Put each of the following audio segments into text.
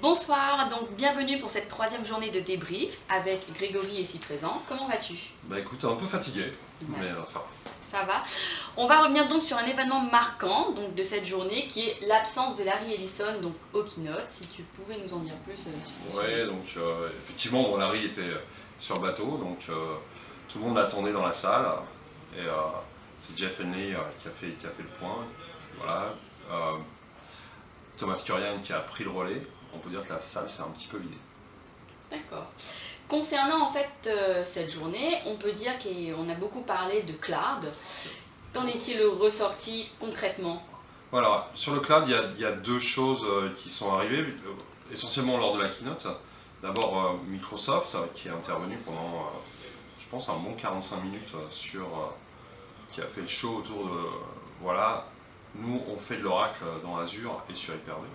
Bonsoir, donc bienvenue pour cette troisième journée de débrief avec Grégory ici présent. Comment vas-tu? Bah écoute, un peu fatigué, mais ça va. Ça va. On va revenir donc sur un événement marquant donc, de cette journée qui est l'absence de Larry Ellison donc, au keynote. Si tu pouvais nous en dire plus sur Ouais, donc effectivement, bon, Larry était sur le bateau, donc tout le monde l'attendait dans la salle. Et c'est Jeff Henley qui a fait le point. Voilà. Thomas Kurian qui a pris le relais. On peut dire que la salle s'est un petit peu vidée. D'accord. Concernant en fait cette journée, on peut dire qu'on a beaucoup parlé de cloud. Qu'en est-il ressorti concrètement? Voilà, sur le cloud, il y a deux choses qui sont arrivées, essentiellement lors de la keynote. D'abord Microsoft qui est intervenu pendant, je pense, un bon 45 minutes qui a fait le show autour de, voilà, nous on fait de l'Oracle dans Azure et sur Hyper-V.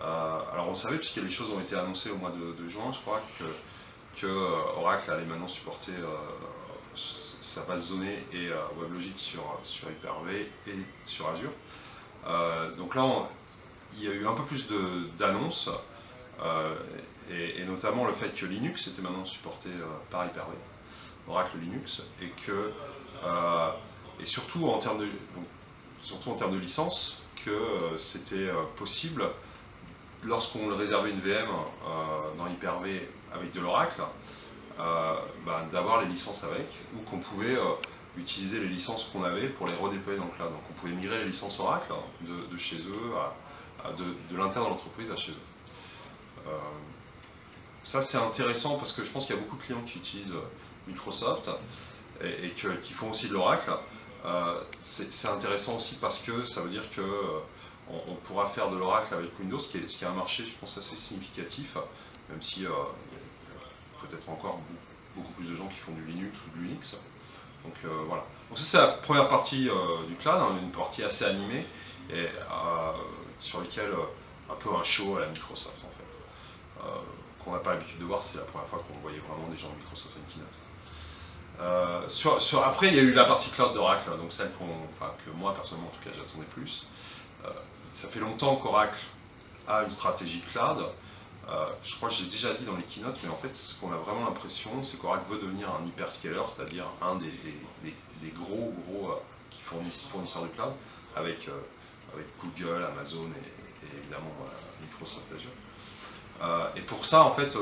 Alors on le savait puisque les choses ont été annoncées au mois de juin, je crois, que Oracle allait maintenant supporter sa base de données et WebLogic sur Hyper-V et sur Azure. Donc là, il y a eu un peu plus d'annonces, et notamment le fait que Linux était maintenant supporté par Hyper-V, Oracle Linux, et surtout en termes de licence, que c'était possible, lorsqu'on réservait une VM dans Hyper-V avec de l'Oracle, d'avoir les licences avec, ou qu'on pouvait utiliser les licences qu'on avait pour les redéployer dans le cloud. Donc on pouvait migrer les licences Oracle de chez eux, de l'interne de l'entreprise à chez eux. Ça c'est intéressant parce que je pense qu'il y a beaucoup de clients qui utilisent Microsoft et qui font aussi de l'Oracle. C'est intéressant aussi parce que ça veut dire que on pourra faire de l'Oracle avec Windows, ce qui est un marché, je pense, assez significatif, même si il y a peut-être encore beaucoup plus de gens qui font du Linux ou du Unix. Donc voilà. Donc ça c'est la première partie du cloud, hein, une partie assez animée et sur laquelle un peu un show à la Microsoft en fait, qu'on n'a pas l'habitude de voir. C'est la première fois qu'on voyait vraiment des gens de Microsoft à une keynote. Après il y a eu la partie cloud d'Oracle, donc celle que moi personnellement en tout cas j'attendais plus. Ça fait longtemps qu'Oracle a une stratégie cloud. Je crois que j'ai déjà dit dans les keynotes, mais en fait, ce qu'on a vraiment l'impression, c'est qu'Oracle veut devenir un hyperscaler, c'est-à-dire un des gros fournisseurs de cloud, avec Google, Amazon et évidemment Microsoft Azure. Et pour ça, en fait,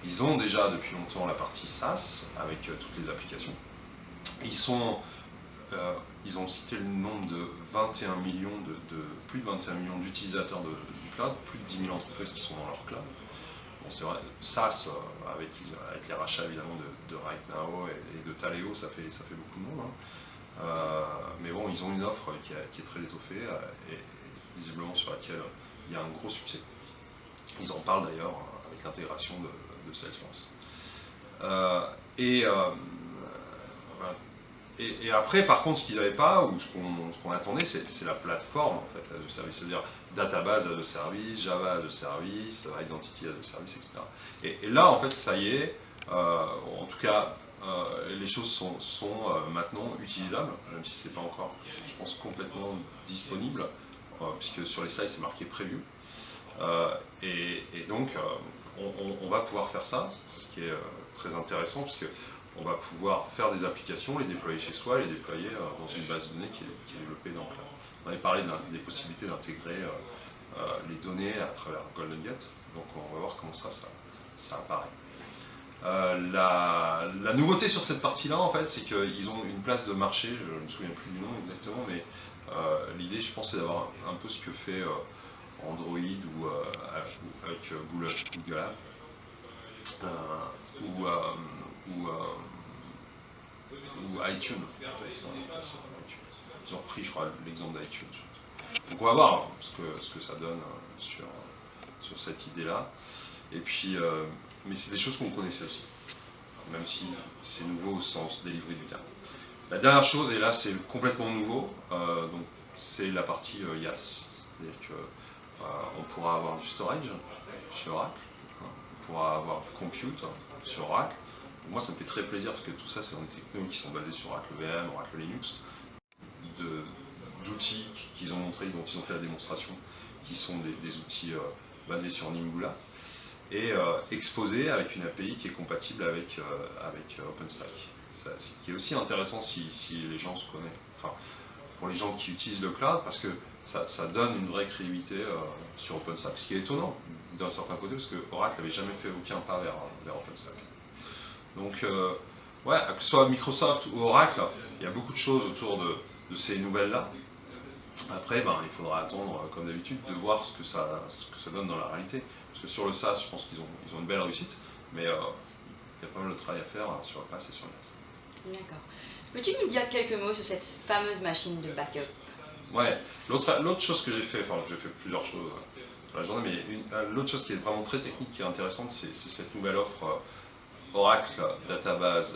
ils ont déjà depuis longtemps la partie SaaS avec toutes les applications. Ils ont cité le nombre de 21 millions plus de 21 millions d'utilisateurs du cloud, plus de 10 000 entreprises qui sont dans leur cloud. Bon, c'est vrai, SaaS, avec les rachats évidemment de RightNow et de Taleo, ça fait beaucoup de monde. Mais bon, ils ont une offre qui est très étoffée et visiblement sur laquelle il y a un gros succès. Ils en parlent d'ailleurs avec l'intégration de Salesforce. Et après, par contre, ce qu'ils n'avaient pas, ou ce qu'on attendait, c'est la plateforme en fait, de service, c'est-à-dire database de service, Java de service, identity de service, etc. Et là, en fait, ça y est, en tout cas, les choses sont maintenant utilisables, même si c'est pas encore, je pense, complètement disponible, puisque sur les sites c'est marqué preview. Et donc, on va pouvoir faire ça, ce qui est très intéressant, puisque on va pouvoir faire des applications, les déployer chez soi et les déployer dans une base de données qui est développée dans le cloud. On avait parlé des possibilités d'intégrer les données à travers GoldenGate, donc on va voir comment ça apparaît. La nouveauté sur cette partie-là, en fait, c'est qu'ils ont une place de marché, je ne me souviens plus du nom exactement, mais l'idée, je pense, c'est d'avoir un peu ce que fait Android ou avec Google Apps. Ou iTunes. Ils ont repris, je crois, l'exemple d'iTunes. Donc on va voir ce que ça donne sur cette idée-là. Et puis, mais c'est des choses qu'on connaissait aussi, même si c'est nouveau au sens délivré du terme. La dernière chose, et là c'est complètement nouveau, donc c'est la partie IaaS. C'est-à-dire qu'on pourra avoir du storage chez Oracle, on pourra avoir du compute sur Oracle. Moi, ça me fait très plaisir parce que tout ça, c'est des technologies qui sont basées sur Oracle VM, Oracle Linux, d'outils qu'ils ont montrés, dont ils ont fait la démonstration, qui sont des outils basés sur Nimbula, et exposés avec une API qui est compatible avec OpenStack. Ce qui est aussi intéressant si les gens se connaissent, enfin, pour les gens qui utilisent le cloud, parce que ça donne une vraie crédibilité sur OpenStack, ce qui est étonnant d'un certain côté, parce que Oracle n'avait jamais fait aucun pas vers OpenStack. Donc, ouais, que ce soit Microsoft ou Oracle, il y a beaucoup de choses autour de ces nouvelles-là. Après, il faudra attendre, comme d'habitude, de voir ce que ça donne dans la réalité. Parce que sur le SaaS, je pense qu'ils ont une belle réussite, mais il y a pas mal de travail à faire sur le PaaS et sur le NAS. D'accord. Peux-tu nous dire quelques mots sur cette fameuse machine de backup? Ouais, l'autre chose que j'ai fait, enfin j'ai fait plusieurs choses dans la journée, mais l'autre chose qui est vraiment très technique, qui est intéressante, c'est cette nouvelle offre Oracle Database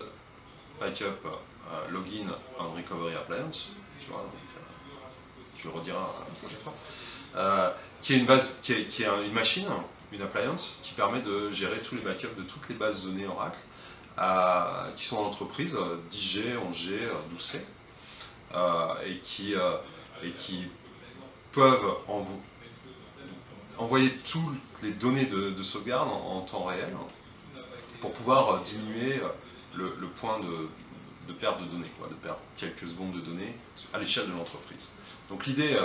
Backup Login and Recovery Appliance, tu vois, donc, tu le rediras la prochaine fois, qui est une machine, une appliance, qui permet de gérer tous les backups de toutes les bases de données Oracle, qui sont en entreprise, 10G, 11G, 12C, et qui peuvent envoyer toutes les données de sauvegarde en temps réel pour pouvoir diminuer le point de perte de données, de perdre quelques secondes de données à l'échelle de l'entreprise. Donc l'idée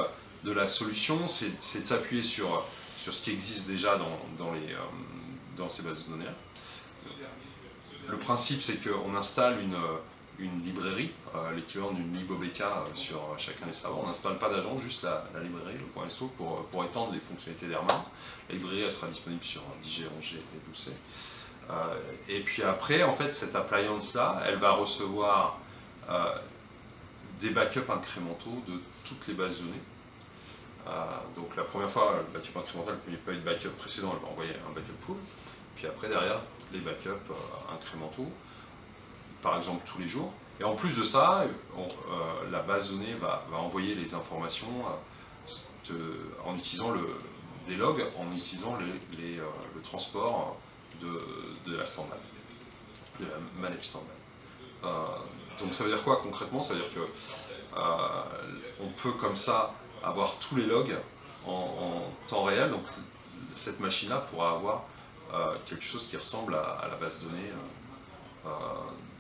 de la solution, c'est de s'appuyer sur ce qui existe déjà dans ces bases de données. Le principe, c'est qu'on installe une librairie, l'équivalent d'une libobk sur chacun des serveurs. On n'installe pas d'agent, juste la librairie, le .so, pour étendre les fonctionnalités d'Herman. La librairie, elle sera disponible sur 10G, 11G et 12C. Et puis après, en fait, cette appliance-là, elle va recevoir des backups incrémentaux de toutes les bases de données. Donc la première fois, le backup incrémental, il n'y a pas eu de backup précédent, elle va envoyer un backup pool. Puis après, derrière, les backups incrémentaux, par exemple tous les jours. Et en plus de ça, la base de données va envoyer les informations en utilisant des logs, en utilisant le transport de la standby, de la managed standby. Donc ça veut dire quoi concrètement? Ça veut dire que on peut comme ça avoir tous les logs en temps réel. Donc cette machine-là pourra avoir quelque chose qui ressemble à la base de données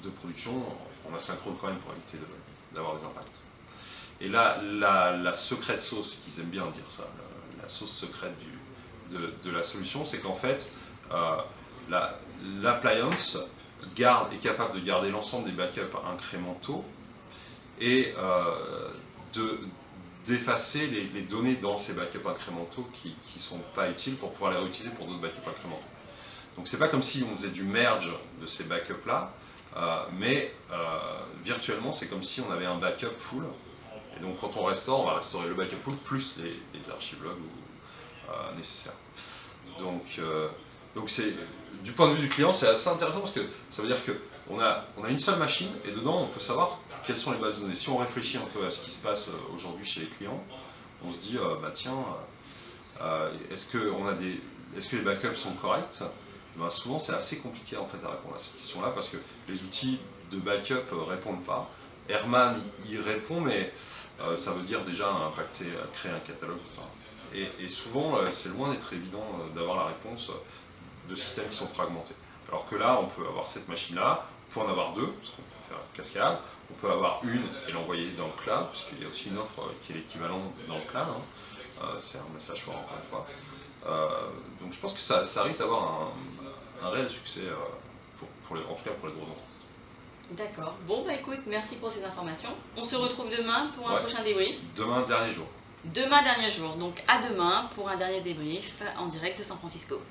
de production en asynchrone quand même pour éviter d'avoir des impacts. Et là, la secrète sauce, qu'ils aiment bien dire ça, la sauce secrète de la solution, c'est qu'en fait, l'appliance est capable de garder l'ensemble des backups incrémentaux et d'effacer les données dans ces backups incrémentaux qui ne sont pas utiles pour pouvoir les réutiliser pour d'autres backups incrémentaux. Donc c'est pas comme si on faisait du merge de ces backups là, mais virtuellement c'est comme si on avait un backup full. Et donc quand on restaure, on va restaurer le backup full plus les archives log nécessaires. Donc du point de vue du client, c'est assez intéressant parce que ça veut dire qu'on a une seule machine et dedans on peut savoir quelles sont les bases de données. Si on réfléchit un peu à ce qui se passe aujourd'hui chez les clients, on se dit tiens, est-ce que les backups sont corrects? Souvent c'est assez compliqué en fait à répondre à cette question-là parce que les outils de backup répondent pas. Herman y répond, mais ça veut dire déjà créer un catalogue, etc. Et souvent c'est loin d'être évident d'avoir la réponse de systèmes qui sont fragmentés. Alors que là, on peut avoir cette machine-là, on peut en avoir deux, parce qu'on peut faire cascade, on peut avoir une et l'envoyer dans le cloud, puisqu'il y a aussi une offre qui est l'équivalent dans le cloud, c'est un message fort encore une fois. Donc je pense que ça risque d'avoir un réel succès, en tout cas pour les gros entreprises. D'accord. Bon, écoute, merci pour ces informations. On se retrouve demain pour un prochain débrief. Demain, dernier jour. Demain, dernier jour. Donc à demain pour un dernier débrief en direct de San Francisco.